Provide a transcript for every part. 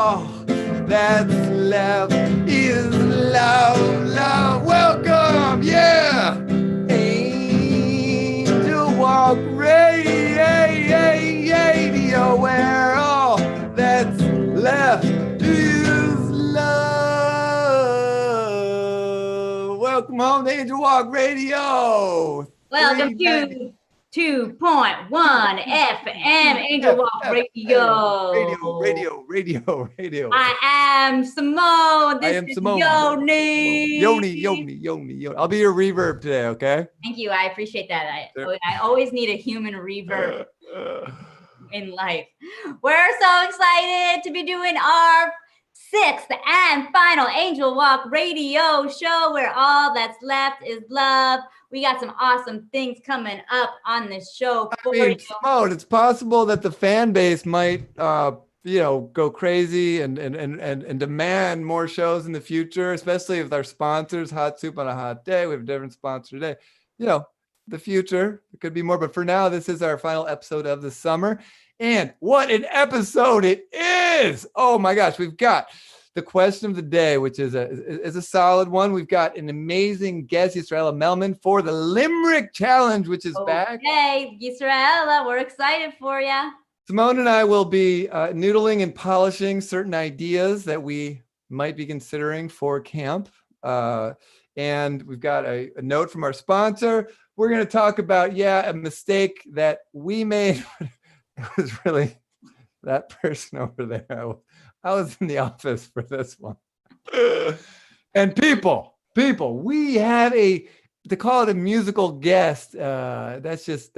All that's left is love, love. Welcome, yeah. Angel Walk Radio, where all that's left is love. Welcome home to Angel Walk Radio. Welcome to 2.1 FM Angel Walk Radio. Radio. I am Simone. This I am is Simone. Yoni. I'll be your reverb today, okay? Thank you. I appreciate that. I always need a human reverb in life. We're so excited to be doing our 6th and final Angel Walk Radio show where all that's left is love. We got some awesome things coming up on this show for you. Simone, it's possible that the fan base might go crazy and demand more shows in the future, especially with our sponsors, Hot Soup on a Hot Day. We have a different sponsor today. The future, it could be more, but for now, this is our final episode of the summer. And what an episode it is! Oh my gosh, we've got the question of the day, which is a solid one. We've got an amazing guest, Yisraela Melman, for the Limerick Challenge, which is back. Hey, Yisraela, we're excited for you. Simone and I will be noodling and polishing certain ideas that we might be considering for camp. And we've got a note from our sponsor. We're going to talk about, a mistake that we made. It was really that person over there. I was in the office for this one. And people, we have to call it a musical guest. That's just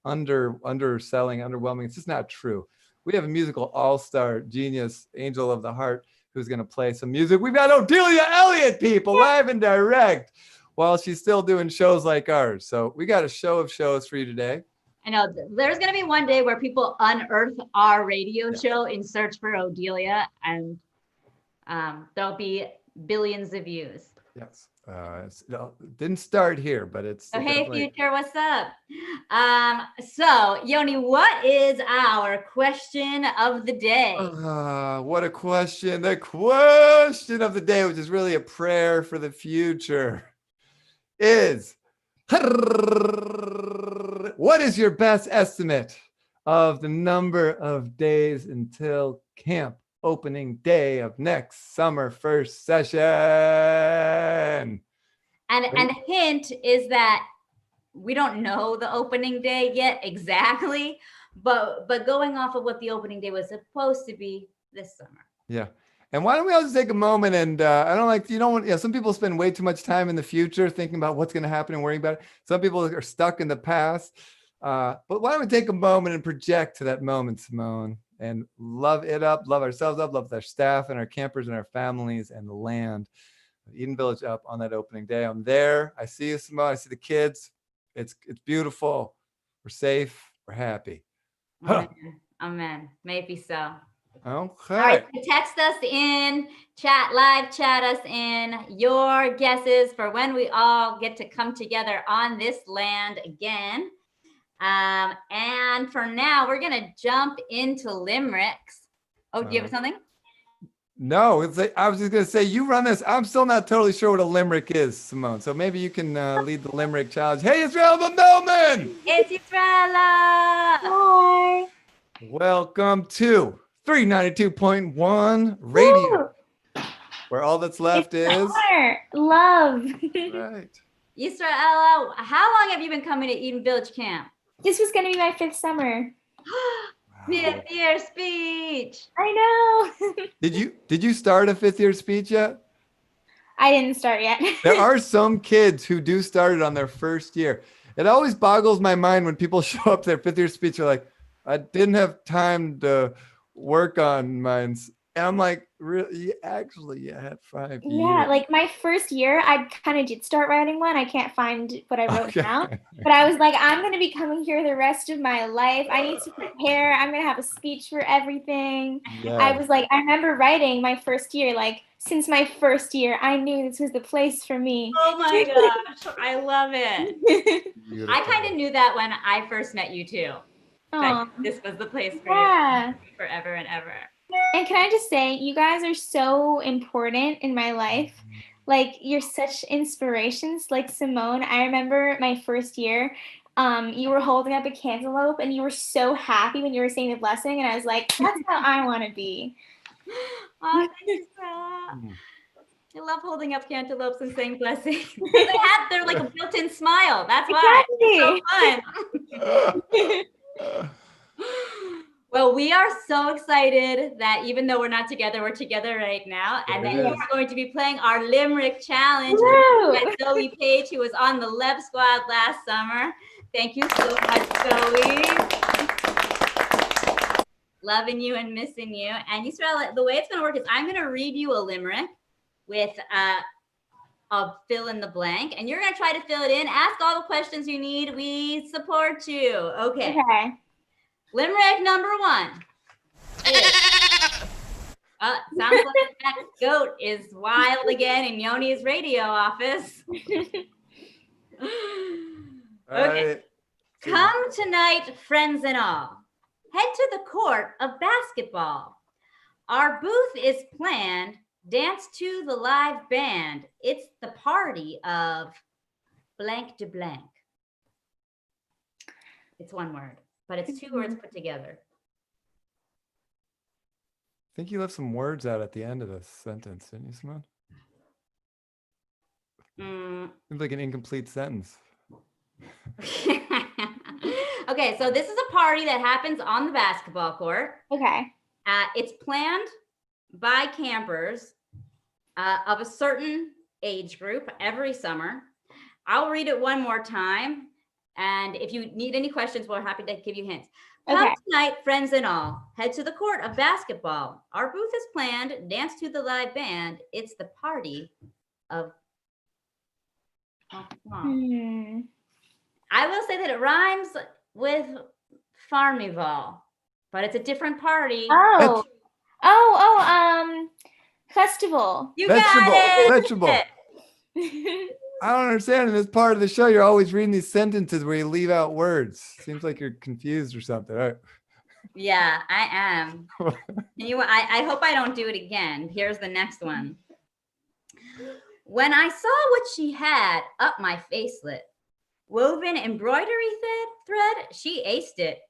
underselling, underwhelming. It's just not true. We have a musical all-star genius, angel of the heart, who's going to play some music. We've got Odelia Elliott, people, live and direct, while she's still doing shows like ours. So we got a show of shows for you today. I know there's going to be one day where people unearth our radio show in search for Odelia, and there'll be billions of views. Yes. It didn't start here, but it's. So, hey, future, what's up? So, Yoni, what is our question of the day? What a question. The question of the day, which is really a prayer for the future, is... What is your best estimate of the number of days until camp opening day of next summer first session? And a hint is that we don't know the opening day yet exactly, but going off of what the opening day was supposed to be this summer. Yeah. And why don't we all just take a moment and some people spend way too much time in the future thinking about what's going to happen and worrying about it. Some people are stuck in the past. But why don't we take a moment and project to that moment, Simone, and love it up, love ourselves up, love our staff and our campers and our families and the land of Eden Village up on that opening day. I'm there. I see you, Simone. I see the kids. It's beautiful. We're safe. We're happy. Amen. May it be so. Okay. All right, so text us in, chat us in your guesses for when we all get to come together on this land again. And for now, we're going to jump into limericks. Oh, do you have something? No, I was just going to say, you run this. I'm still not totally sure what a limerick is, Simone. So maybe you can lead the limerick challenge. Hey, Yisraela Melman! It's Yisraela! Hi! Welcome to 392.1 Radio, where all that's left is love. Right. Yisraela, how long have you been coming to Eden Village Camp? This was going to be my 5th summer. 5th year speech. I know. Did you start a 5th year speech yet? I didn't start yet. There are some kids who do start it on their first year. It always boggles my mind when people show up to their 5th year speech. They're like, I didn't have time to work on mine. And I'm like, really? Actually, you had 5 years. Yeah, like my first year, I kind of did start writing one. I can't find what I wrote down. But I was like, I'm going to be coming here the rest of my life. I need to prepare. I'm going to have a speech for everything. Yes. I was like, I remember writing my first year, like, since my first year, I knew this was the place for me. Oh my gosh, I love it. I kind of knew that when I first met you too. Like, this was the place for you forever and ever. And can I just say, you guys are so important in my life. Like, you're such inspirations. Like Simone, I remember my first year, you were holding up a cantaloupe and you were so happy when you were saying the blessing. And I was like, that's how I want to be. Oh, thank you, Sarah. I love holding up cantaloupes and saying blessings. They're like a built-in smile. That's why. It's so fun. Well, we are so excited that even though we're not together, we're together right now. And then you are going to be playing our Limerick Challenge with Zoe Page, who was on the Leb Squad last summer. Thank you so much, Zoe. Loving you and missing you. And Yisrael, the way it's going to work is I'm going to read you a limerick with a fill in the blank, and you're going to try to fill it in. Ask all the questions you need. We support you. Okay. Limerick number 1 is, sounds like that goat is wild again in Yoni's radio office. Okay. Come tonight, friends and all. Head to the court of basketball. Our booth is planned. Dance to the live band. It's the party of blank to blank. It's one word, but it's 2 words put together. I think you left some words out at the end of this sentence, didn't you, Simone? Seems like an incomplete sentence. Okay, so this is a party that happens on the basketball court. Okay. It's planned by campers of a certain age group every summer. I'll read it one more time. And if you need any questions, we're happy to give you hints. Come tonight, friends and all. Head to the court of basketball. Our booth is planned. Dance to the live band. It's the party of... I will say that it rhymes with Farmival, but it's a different party. Festival. You got it. Vegetable. I don't understand. In this part of the show, you're always reading these sentences where you leave out words. Seems like you're confused or something. All right. Yeah, I am. I hope I don't do it again. Here's the next one. When I saw what she had up my facelet, woven embroidery thread, she aced it.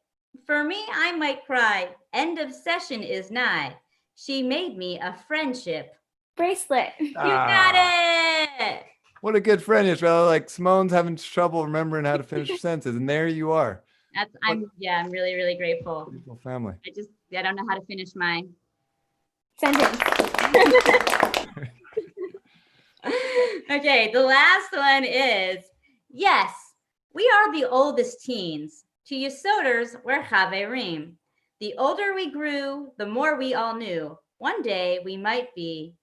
For me, I might cry. End of session is nigh. She made me a friendship bracelet. You got it. What a good friend, Yisrael. Like Simone's having trouble remembering how to finish her sentences, and there you are. I'm really, really grateful. Beautiful family. I don't know how to finish my sentence. Okay, the last one is, yes, we are the oldest teens. To Yesoders, we're Chaverim. The older we grew, the more we all knew. One day we might be...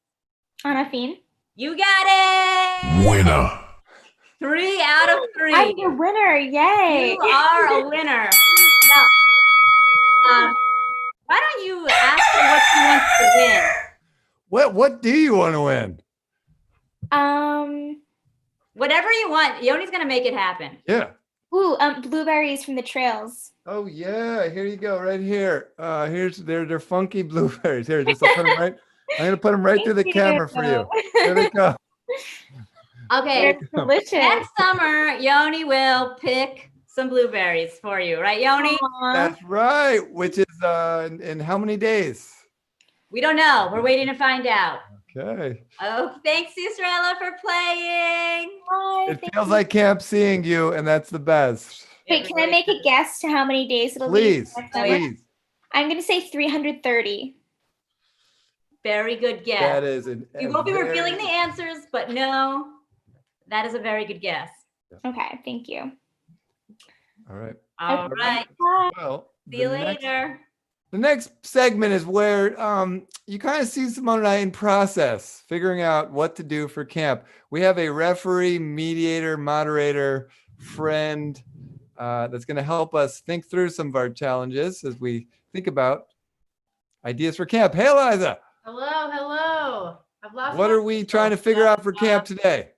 Anafin. You got it! Winner. 3 out of 3. I'm the winner, yay! You are a winner. Now, why don't you ask her what she wants to win? What do you want to win? Whatever you want. Yoni's gonna make it happen. Yeah. Ooh, blueberries from the trails. Oh yeah, here you go, right here. Here's they're funky blueberries. Here, just I'll put them right. I'm gonna put them right through the camera for you. There they go. Okay. They're delicious. Next summer, Yoni will pick some blueberries for you, right, Yoni? That's right. Which is in how many days? We don't know. We're waiting to find out. Okay. Oh, thanks, Yisraela, for playing. Bye, It feels like camp seeing you, and that's the best. Wait, can I make a guess to how many days it'll be? Please. I'm going to say 330. Very good guess. That is you won't be revealing the answers, but no, that is a very good guess. Okay, thank you. All right. All right. Well, see you later. The next segment is where you kind of see Simone and I in process, figuring out what to do for camp. We have a referee, mediator, moderator, friend that's going to help us think through some of our challenges as we think about ideas for camp. Hey, Eliza. Hello. I've lost. What are we trying to figure out for camp today?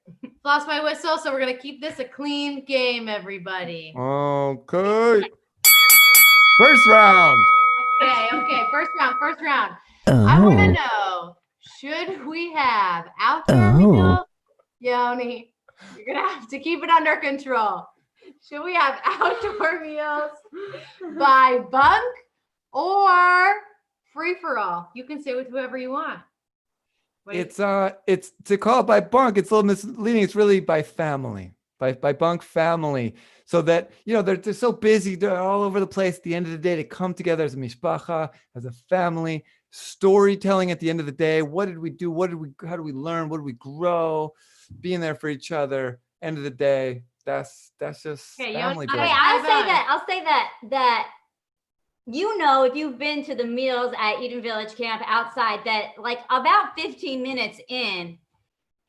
Lost my whistle, so we're going to keep this a clean game, everybody. Okay. First round. Okay. First round. I want to know, should we have outdoor meals? Yoni, you're going to have to keep it under control. Should we have outdoor meals by bunk or free for all? You can stay with whoever you want. It's to call it by bunk, it's a little misleading. It's really by family, by bunk family. So that, they're so busy, they're all over the place. At the end of the day, they come together as a mishpacha, as a family, storytelling at the end of the day. What did we do? How do we learn? What do we grow? Being there for each other. End of the day, that's just family building. Okay, I'll say that if you've been to the meals at Eden Village Camp outside, that like about 15 minutes in,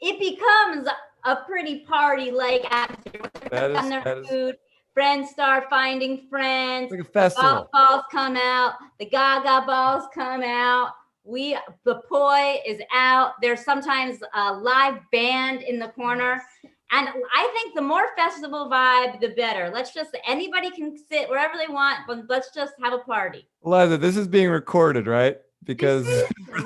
it becomes a pretty party-like atmosphere. That is food, friends start finding friends. like a festival. Golf balls come out. The Gaga balls come out. The poi is out. There's sometimes a live band in the corner. And I think the more festival vibe, the better. Anybody can sit wherever they want, but let's just have a party. Eliza, this is being recorded, right? Because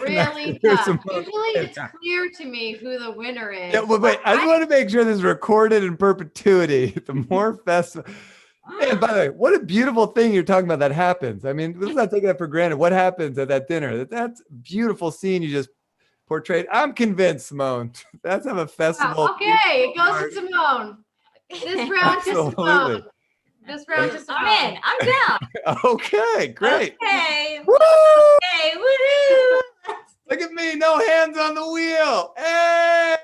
Really tough. Usually it's clear to me who the winner is. Yeah, wait, I just want to make sure this is recorded in perpetuity. The more festival. And by the way, what a beautiful thing you're talking about that happens. I mean, let's not take that for granted. What happens at that dinner? That's a beautiful scene you just portrayed. I'm convinced, Simone. Let's have a festival. Okay, it goes to Simone. This round to Simone. This round to Simone. I'm in. I'm down. Okay, great. Okay. Woo! Okay. Woo-hoo. Look at me, no hands on the wheel. Hey!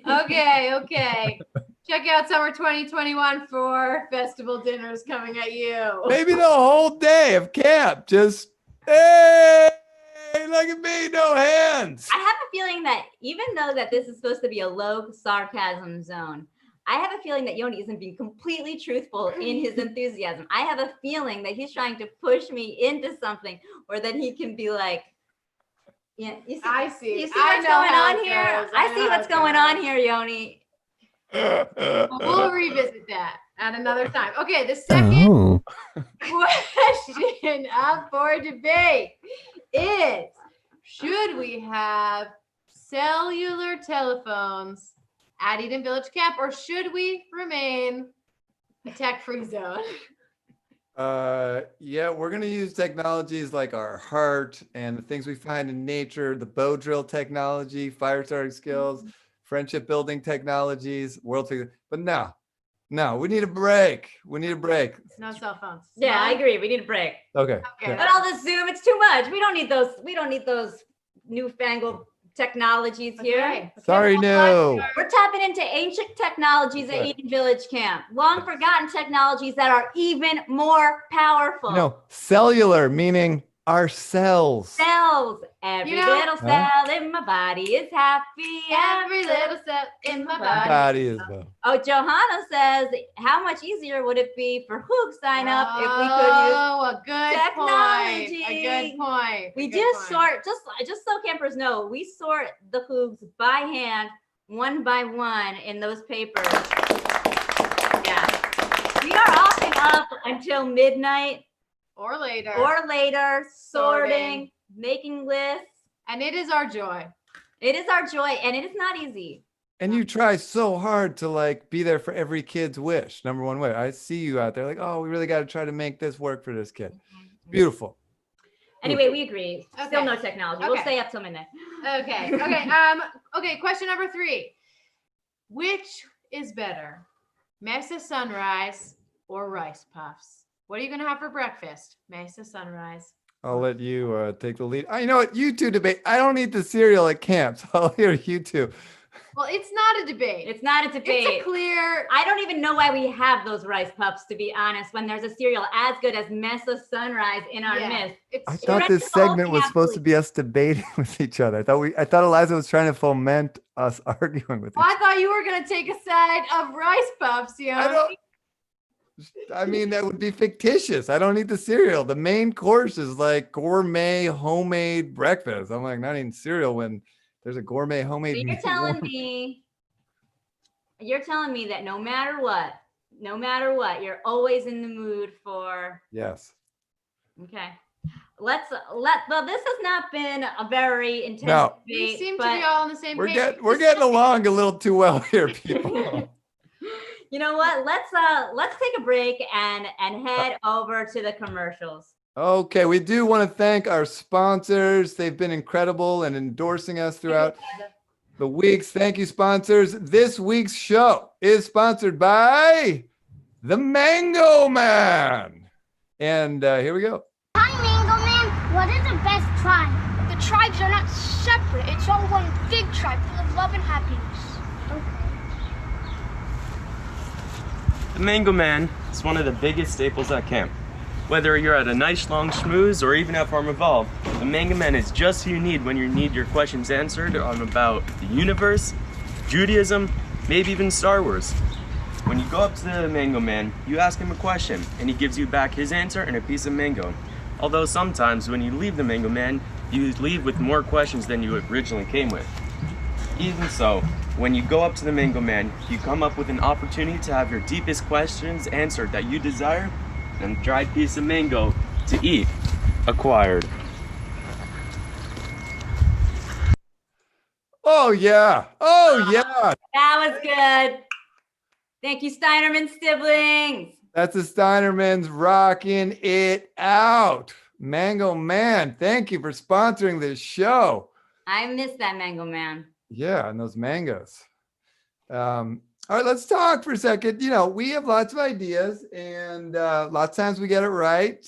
Okay. Check out summer 2021 for festival dinners coming at you. Maybe the whole day of camp. Just, hey, look at me, no hands. I have a feeling that even though that this is supposed to be a low sarcasm zone, I have a feeling that Yoni isn't being completely truthful in his enthusiasm. I have a feeling that he's trying to push me into something, or that he can be like, yeah, I see. You see what's going on here? I see what's going on here, Yoni. We'll revisit that at another time. Okay, the second question up for debate is, should we have cellular telephones at Eden Village Camp, or should we remain a tech-free zone? Yeah, we're going to use technologies like our heart and the things we find in nature, the bow drill technology, fire starting skills, friendship building technologies, but no, we need a break. No cell phones. Yeah, I agree. We need a break. Okay. But all this Zoom, it's too much. We don't need those newfangled technologies here. Okay. Sorry, no. We're tapping into ancient technologies at Eden Village Camp. Long forgotten technologies that are even more powerful. No, cellular, meaning our cells. Cells. Every little cell in my body is happy. Every little cell in my body. Body is though. Oh, Johanna says, how much easier would it be for Hoog sign up if we could use a good technology? Point. A good point. We just sort, just so campers know, we sort the Hoogs by hand, one by one in those papers. Yeah. We are off and up until midnight. Or later. Sorting, making lists. And it is our joy. It is our joy, and it is not easy. And you try so hard to be there for every kid's wish. Number one wish. I see you out there like, oh, we really got to try to make this work for this kid. Beautiful. Anyway, we agree. Okay. Still no technology. Okay. We'll stay up till midnight. Okay. Okay. Question number 3. Which is better, Mesa Sunrise or Rice Puffs? What are you going to have for breakfast? Mesa Sunrise. I'll let you take the lead. You know what? You two debate. I don't eat the cereal at camp, so I'll hear you two. Well, it's not a debate. It's not a debate. It's a clear. I don't even know why we have those Rice Puffs, to be honest, when there's a cereal as good as Mesa Sunrise in our midst. I thought this segment was supposed to be us debating with each other. I thought Eliza was trying to foment us arguing with each other. I thought you were going to take a side of Rice Puffs, I mean, that would be fictitious. I don't eat the cereal. The main course is like gourmet homemade breakfast. I'm like, not eating cereal when there's a gourmet homemade. So you're telling me that no matter what, you're always in the mood for. Yes. Okay. well, this has not been a very intense No. We debate, seem to but be all on the same page. We're getting along a little too well here, people. you know what? Let's take a break and head over to the commercials. Okay, we do want to thank our sponsors. They've been incredible and endorsing us throughout the weeks. Thank you, sponsors. This week's show is sponsored by the Mango Man. And here we go. Hi, Mango Man. What is the best tribe? The tribes are not separate. It's all one big tribe full of love and happiness. Okay. The Mango Man is one of the biggest staples at camp. Whether you're at a nice long schmooze or even at Farm Evolve, the Mango Man is just who you need when you need your questions answered on about the universe, Judaism, maybe even Star Wars. When you go up to the Mango Man, you ask him a question and he gives you back his answer and a piece of mango. Although sometimes when you leave the Mango Man, you leave with more questions than you originally came with. Even so, when you go up to the Mango Man, you come up with an opportunity to have your deepest questions answered that you desire, and a dried piece of mango to eat acquired. Oh, yeah. Oh, yeah. That was good. Thank you, Steinerman siblings. That's the Steinermans rocking it out. Mango Man, thank you for sponsoring this show. I miss that Mango Man. Yeah, and those mangoes. All right, let's talk for a second. You know, we have lots of ideas and lots of times we get it right.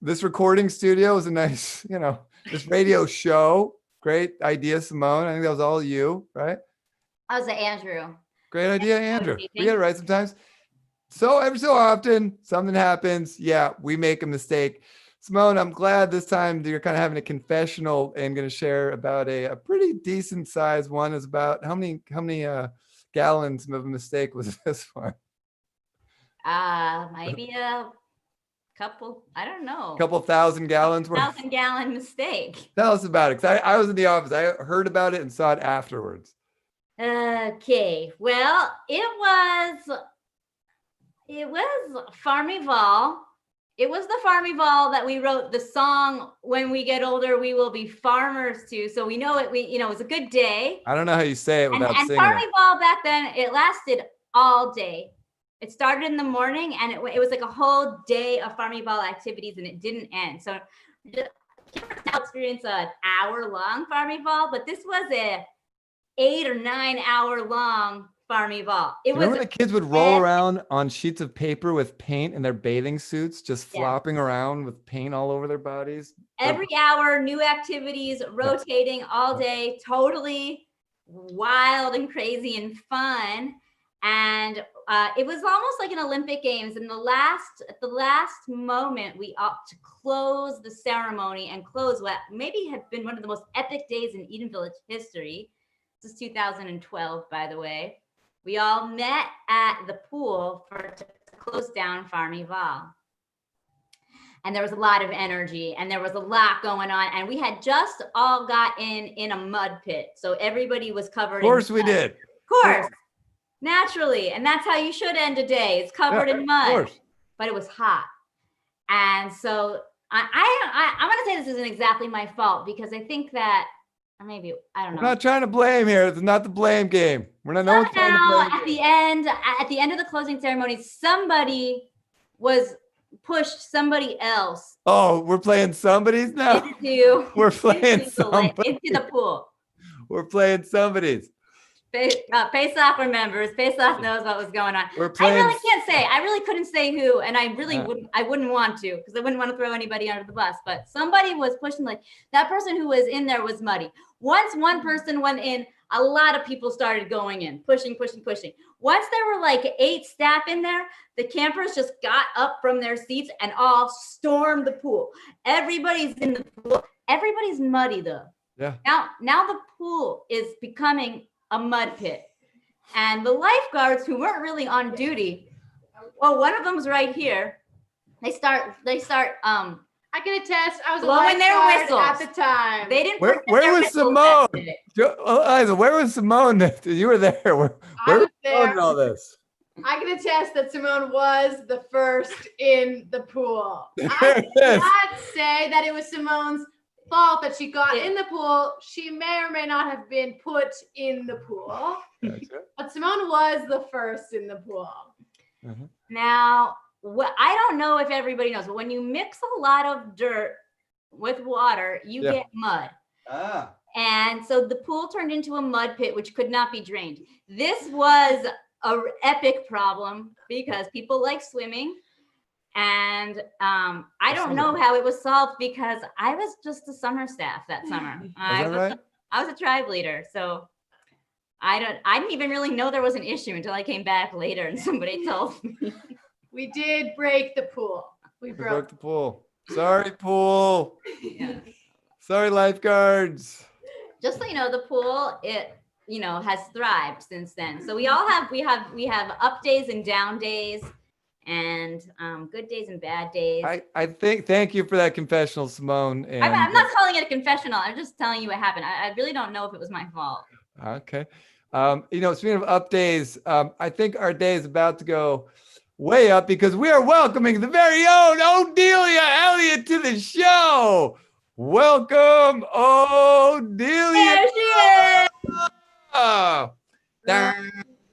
This recording studio is a nice, you know, this radio show. Great idea, Simone. I think that was all you, right? That was Andrew. Great idea, Andrew. Thank We get it right sometimes. So every so often, something happens. Yeah, we make a mistake. Simone, I'm glad this time you're kind of having a confessional and going to share about a pretty decent size one. Is about how many gallons of a mistake was this one? Maybe a couple. I don't know. A couple thousand gallons worth. 1,000-gallon mistake. Tell us about it, because I was in the office. I heard about it and saw it afterwards. Okay. Well, it was Farmival. It was the Farmival that we wrote the song "When We Get Older, We Will Be Farmers" to. So we know it. It was a good day. I don't know how you say it without and singing it. Farmival back then, it lasted all day. It started in the morning, and it was like a whole day of Farmival activities, and it didn't end. So just now experience an hour-long Farmival, but this was a 8 or 9 hour long Farmival. Remember the kids would roll around on sheets of paper with paint in their bathing suits, just flopping around with paint all over their bodies? Every hour, new activities, rotating all day, totally wild and crazy and fun. And it was almost like an Olympic Games. And at the last moment, we opted to close the ceremony and close what maybe had been one of the most epic days in Eden Village history. This is 2012, by the way. We all met at the pool to close down Farmival. And there was a lot of energy and there was a lot going on. And we had just all got in a mud pit. So everybody was covered in mud. Of course we did. Of course. Naturally. And that's how you should end a day. It's covered in mud. Of course. But it was hot. And so I'm going to say this isn't exactly my fault, because I think that maybe, I don't know. We're not trying to blame here. It's not the blame game. We're not. No one's trying to blame. At the end of the closing ceremony, somebody pushed somebody else. Oh, we're playing somebody's now. We're playing somebody into the pool. We're playing somebody's. Pesach remembers. Pesach knows what was going on. We're playing. I really can't say. I really couldn't say who, and I really wouldn't. I wouldn't want to, because I wouldn't want to throw anybody under the bus. But somebody was pushing. Like, that person who was in there was muddy. Once one person went in, a lot of people started going in, pushing. Once there were like 8 staff in there, the campers just got up from their seats and all stormed the pool. Everybody's in the pool. Everybody's muddy though. Yeah. Now the pool is becoming a mud pit, and the lifeguards, who weren't really on duty, well, one of them's right here. They start. I can attest. I was blowing their whistles at the time. They didn't. Where was Simone? Liza, where was Simone? You were there. Where was Simone in all this? I can attest that Simone was the first in the pool. I cannot say that it was Simone's fault that she got in the pool. She may or may not have been put in the pool. Gotcha. But Simone was the first in the pool. Uh-huh. Now, I don't know if everybody knows, but when you mix a lot of dirt with water, you get mud. Ah. And so the pool turned into a mud pit, which could not be drained. This was an epic problem because people like swimming. And I don't know how it was solved because I was just the summer staff that summer. I was a tribe leader. So I didn't even really know there was an issue until I came back later and somebody told me. We did break the pool. We broke the pool. Sorry, pool. Yeah. Sorry, lifeguards. Just so you know, the pool, it has thrived since then. So we have up days and down days, and good days and bad days. I think, thank you for that confessional, Simone. And I'm not calling it a confessional. I'm just telling you what happened. I really don't know if it was my fault. Okay. Speaking of up days, I think our day is about to go way up because we are welcoming the very own Odelia Elliott to the show. Welcome, Odelia. There she is. Oh. Dun,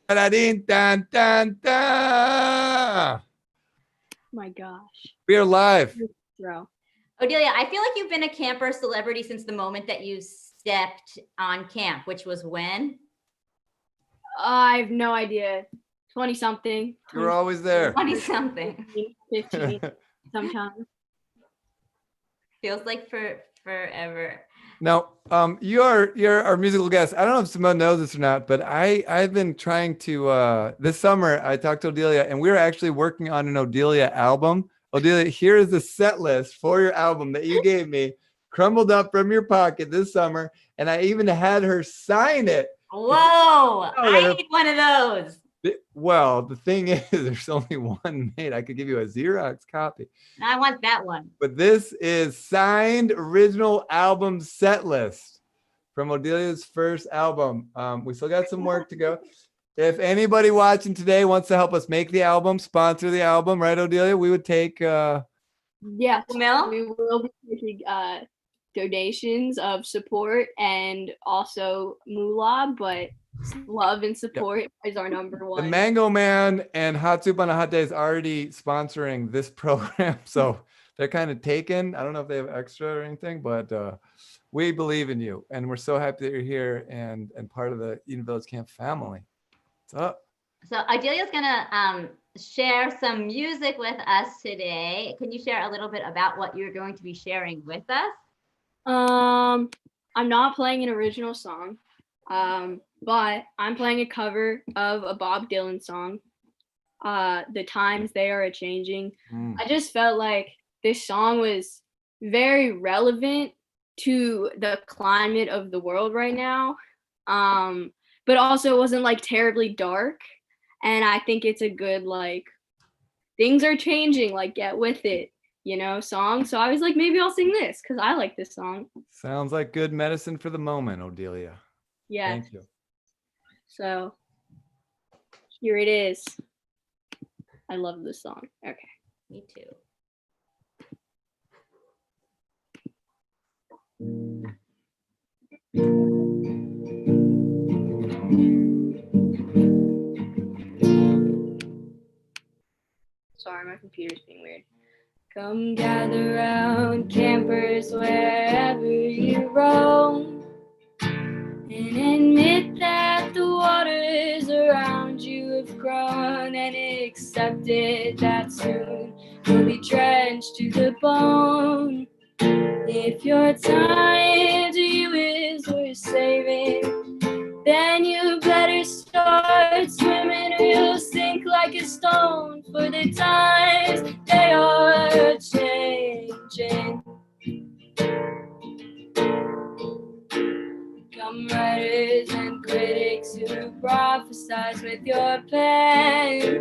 dun, dun, dun, dun. My gosh. We are live. Throw. Odelia, I feel like you've been a camper celebrity since the moment that you stepped on camp, which was when? I have no idea. 20 something. You're always there. 20 something. 15 sometimes. Feels like forever. Now, you're our musical guest. I don't know if Simone knows this or not, but I've been trying to this summer I talked to Odelia and we were actually working on an Odelia album. Odelia, here is the set list for your album that you gave me, crumbled up from your pocket this summer, and I even had her sign it. Whoa! I need one of those. Well, the thing is, there's only one made. I could give you a Xerox copy. I want that one. But this is signed original album set list from Odelia's first album. We still got some work to go. If anybody watching today wants to help us make the album, sponsor the album, right, Odelia? We would take. Yes, Mel? we will be taking donations of support and also moolah, but love and support is our number one. The Mango Man and Hot Soup on a Hot Day is already sponsoring this program, so they're kind of taken. I don't know if they have extra or anything, but we believe in you, and we're so happy that you're here and part of the Eden Village Camp family. What's up? So Odelia's gonna share some music with us today. Can you share a little bit about what you're going to be sharing with us? I'm not playing an original song. But I'm playing a cover of a Bob Dylan song. The times they are a-changing. I just felt like this song was very relevant to the climate of the world right now. But also it wasn't like terribly dark. And I think it's a good, like, things are changing, like, get with it, song. So I was like, maybe I'll sing this because I like this song. Sounds like good medicine for the moment, Odelia. Yeah. Thank you. So here it is. I love this song. Okay. Me too. Sorry, my computer's being weird. Come gather round, campers, wherever you roam, and admit that the waters around you have grown, and accepted that soon you'll be drenched to the bone. If your time to you is worth saving, then you better start swimming or you'll sink like a stone, for the times they are changing. Come writers and critics who prophesize with your pen,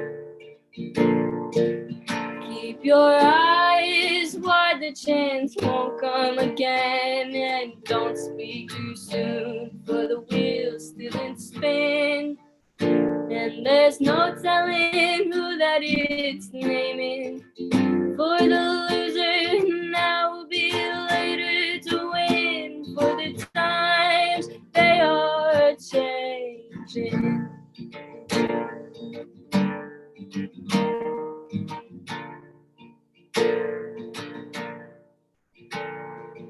keep your eyes wide, the chance won't come again. And don't speak too soon, for the wheels still in spin. and there's no telling who that it's naming. For the loser, now will be later to win. For the times they are changing.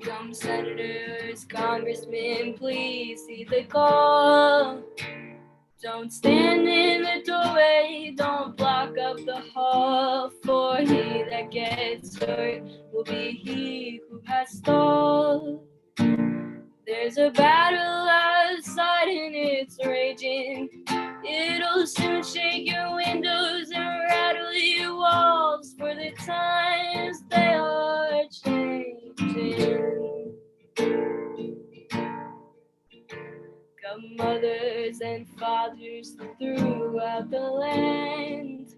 Come senators, congressmen, please see the call. Don't stand in the doorway, don't block up the hall. For he that gets hurt will be he who has stalled. There's a battle outside and it's raging. It'll soon shake your windows and rattle your walls. For the times they are changing. Come mothers and fathers throughout the land.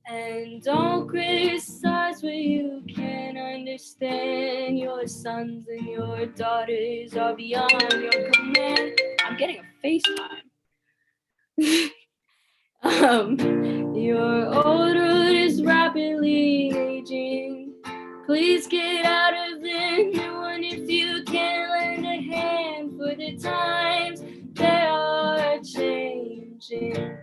And don't criticize what you can't understand. Your sons and your daughters are beyond your command. I'm getting a FaceTime. Your old road is rapidly aging. Please get out of the new one if you can lend a hand. For the times they are changing.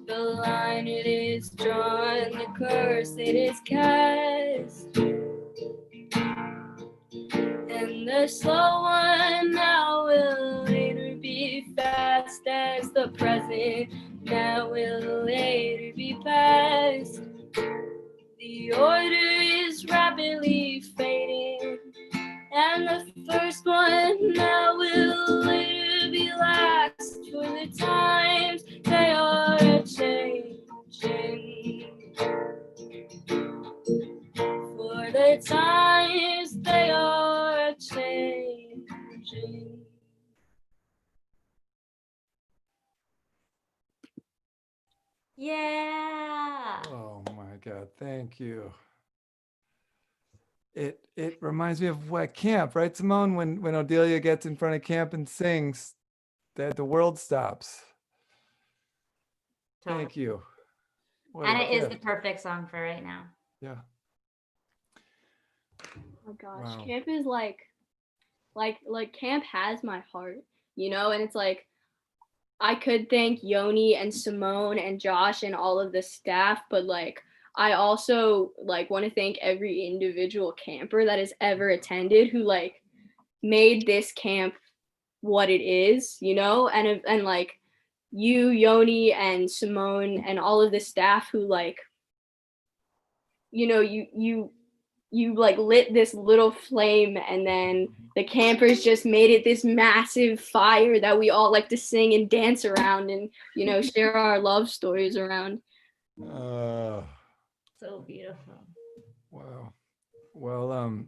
The line it is drawn, the curse it is cast, and the slow one now will later be fast, as the present now will later be past. The order is rapidly fading, and the first one now will later be last. For the times they are changing. For the times they are changing. Yeah. Oh my God, thank you. It reminds me of what camp, right, Simone? When Odelia gets in front of camp and sings, that the world stops. Thank you. What And a it is the gift. perfect song for right now. Yeah. Oh gosh, Wow. camp is like camp has my heart, you know, and it's like I could thank Yoni and Simone and Josh and all of the staff, but like I also like want to thank every individual camper that has ever attended who like made this camp what it is, you know, and like you, Yoni and Simone and all of the staff who like, you know, you like lit this little flame, and then the campers just made it this massive fire that we all like to sing and dance around and, you know, share our love stories around. So beautiful. Wow. Well,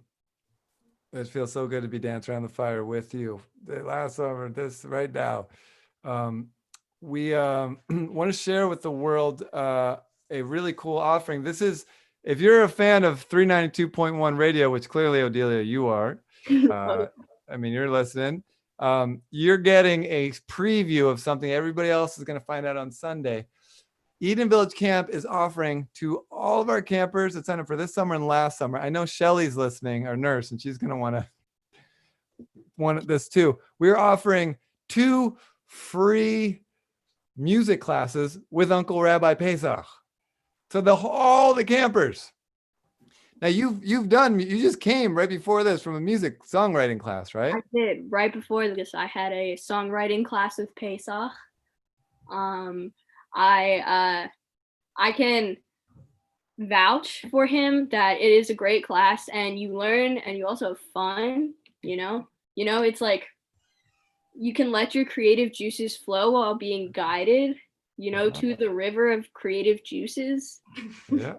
it feels so good to be dancing around the fire with you. The last summer, this right now. We want to share with the world a really cool offering. This is, if you're a fan of 392.1 radio, which clearly, Odelia, you are. I mean, you're listening. You're getting a preview of something everybody else is going to find out on Sunday. Eden Village Camp is offering to all of our campers that signed up for this summer and last summer. I know Shelly's listening, our nurse, and she's going to want this too. We're offering 2 free music classes with Uncle Rabbi Pesach. So all the campers. Now you just came right before this from a music songwriting class, right? I did. Right before this, I had a songwriting class with Pesach. I can vouch for him that it is a great class, and you learn and you also have fun, you know? You know, it's like you can let your creative juices flow while being guided, you know, to the river of creative juices. Yeah.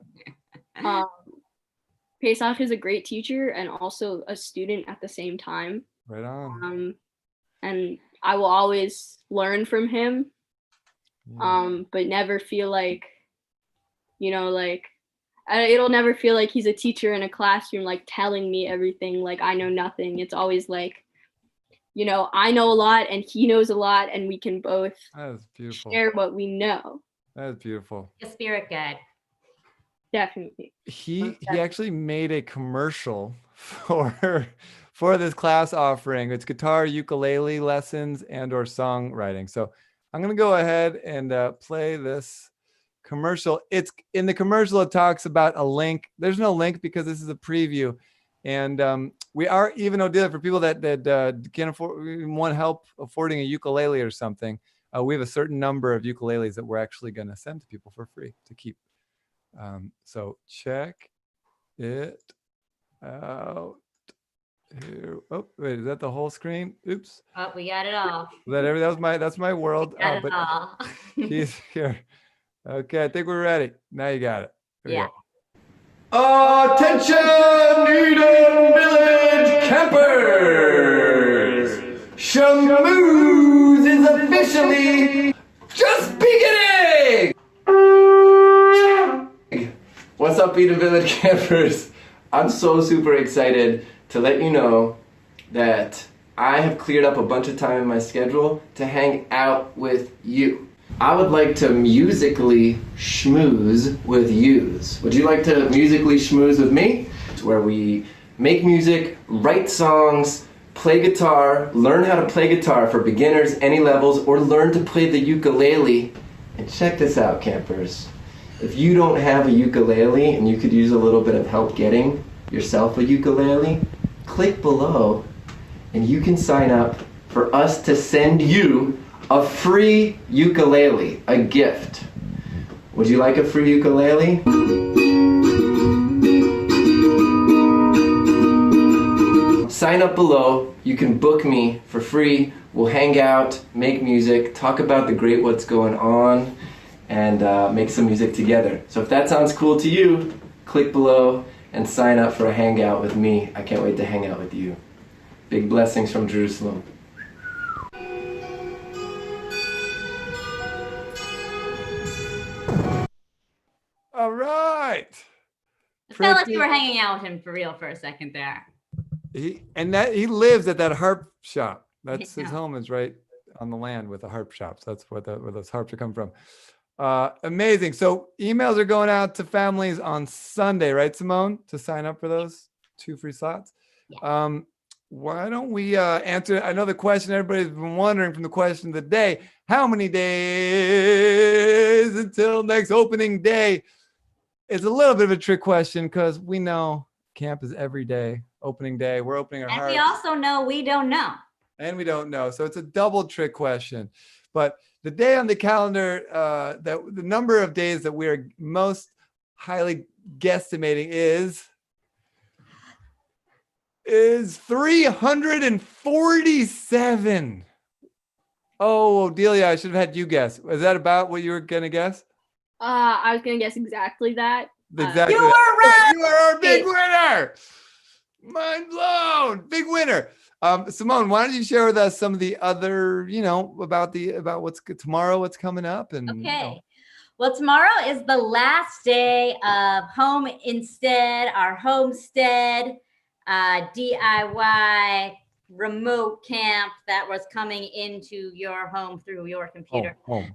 Pesach is a great teacher and also a student at the same time. Right on. And I will always learn from him, but never feel like, you know, like It'll never feel like he's a teacher in a classroom, like telling me everything, like I know nothing. It's always like, I know a lot and he knows a lot, and we can both share what we know. That is beautiful. A spirit guide. Definitely. He actually made a commercial for this class offering. It's guitar, ukulele lessons, and/or songwriting. So I'm gonna go ahead and play this commercial. It's in the commercial. It talks about a link. There's no link because this is a preview, and we are even Odelia for people that can't afford, want help affording a ukulele or something. We have a certain number of ukuleles that we're actually going to send to people for free to keep. So check it out here. Oh, wait, is that the whole screen? Oops. Oh, we got it all. That's my world. Got it all. He's here. Okay, I think we're ready. Now you got it. Yeah. Attention, Eden Village campers! Schmooze is officially just beginning! What's up, Eden Village campers? I'm so super excited to let you know that I have cleared up a bunch of time in my schedule to hang out with you. I would like to musically schmooze with yous. Would you like to musically schmooze with me? It's where we make music, write songs, play guitar, learn how to play guitar for beginners, any levels, or learn to play the ukulele. And check this out, campers. If you don't have a ukulele and you could use a little bit of help getting yourself a ukulele, click below and you can sign up for us to send you a free ukulele, a gift. Would you like a free ukulele? Sign up below. You can book me for free. We'll hang out, make music, talk about the great what's going on, and make some music together. So if that sounds cool to you, click below and sign up for a hangout with me. I can't wait to hang out with you. Big blessings from Jerusalem. All right. It felt like you were hanging out with him for real for a second there. He lives at that harp shop. That's his home is right on the land with the harp shops. That's where those harps are coming from. Amazing. So emails are going out to families on Sunday, right, Simone, to sign up for those 2 free slots. Yeah. Why don't we answer? I know the question everybody's been wondering from the question of the day: how many days until next opening day? It's a little bit of a trick question because we know camp is every day. Opening day, we're opening our hearts. And we also know we don't know. And we don't know. So it's a double trick question. But the day on the calendar, that the number of days that we are most highly guesstimating is 347. Oh, Odelia, I should have had you guess. Was that about what you were gonna guess? I was gonna guess exactly that. Exactly. You were right. You are our big winner. Mind blown. Big winner. Simone, why don't you share with us some of the other, about what's tomorrow, what's coming up, and okay. Well, tomorrow is the last day of Home Instead, our homestead DIY remote camp that was coming into your home through your computer. Home.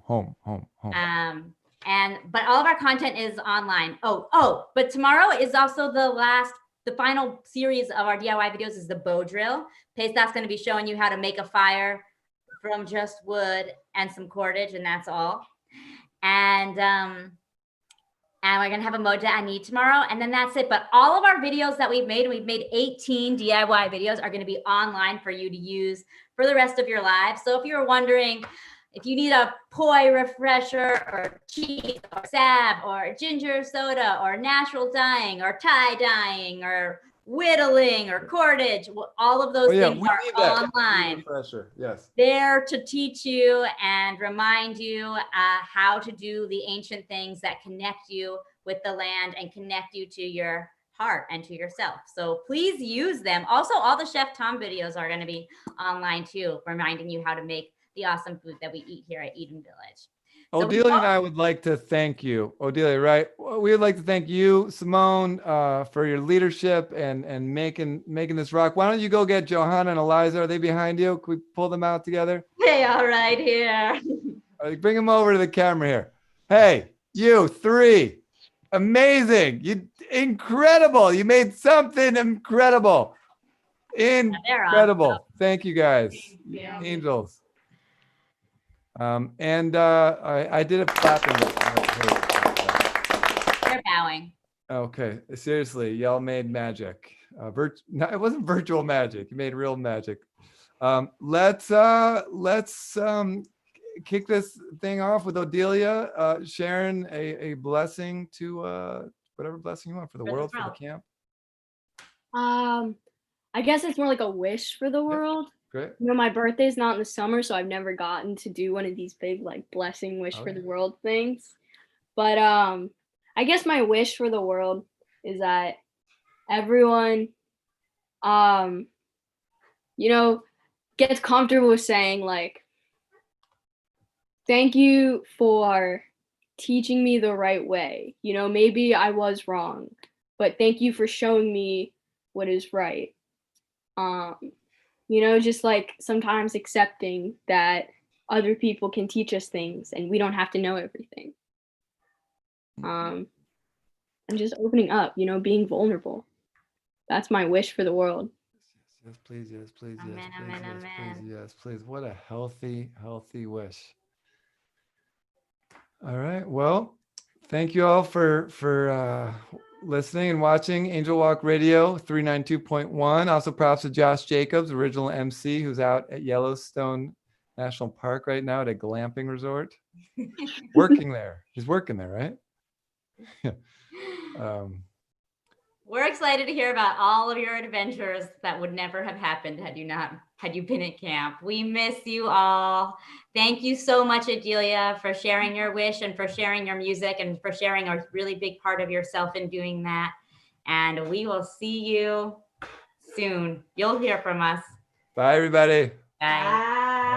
But all of our content is online. But tomorrow is also the final series of our DIY videos is the bow drill. Pesach's going to be showing you how to make a fire from just wood and some cordage, and that's all. And we're going to have a moja ani tomorrow, and then that's it. But all of our videos that we've made 18 DIY videos, are going to be online for you to use for the rest of your lives. So if you're wondering if you need a poi refresher or cheese or salve or ginger soda or natural dyeing or tie dyeing or whittling or cordage, all of those things are online. Refresher, yes. There to teach you and remind you how to do the ancient things that connect you with the land and connect you to your heart and to yourself. So please use them. Also, all the Chef Tom videos are going to be online too, reminding you how to make the awesome food that we eat here at Eden Village. Odelia and I would like to thank you. Odelia, right? we would like to thank you, Simone, for your leadership and making this rock. Why don't you go get Johanna and Eliza? Are they behind you? Can we pull them out together? They are right here. All right, bring them over to the camera here. Hey, you three. Amazing. You incredible. You made something incredible. Incredible. Thank you guys. Angels. I did a clapping. They're bowing. Okay, seriously, y'all made magic. No, it wasn't virtual magic. You made real magic. Let's kick this thing off with Odelia sharing a blessing to whatever blessing you want for the world, for the camp. I guess it's more like a wish for the world. Great. You know, my birthday's not in the summer, so I've never gotten to do one of these big like blessing wish for the world things. But I guess my wish for the world is that everyone you know, gets comfortable with saying like, thank you for teaching me the right way. You know, maybe I was wrong, but thank you for showing me what is right. You know, just like sometimes accepting that other people can teach us things and we don't have to know everything. And just opening up, you know, being vulnerable. That's my wish for the world. Yes, please, yes, please, yes, Amen, please, amen, yes, amen. please, yes, please. What a healthy wish. All right. Well, thank you all for listening and watching Angel Walk Radio 392.1. Also props to Josh Jacobs, original MC, who's out at Yellowstone National Park right now at a glamping resort. Working there. He's working there, right? We're excited to hear about all of your adventures that would never have happened had you been at camp. We miss you all. Thank you so much, Odelia, for sharing your wish and for sharing your music and for sharing a really big part of yourself in doing that. And we will see you soon. You'll hear from us. Bye, everybody. Bye.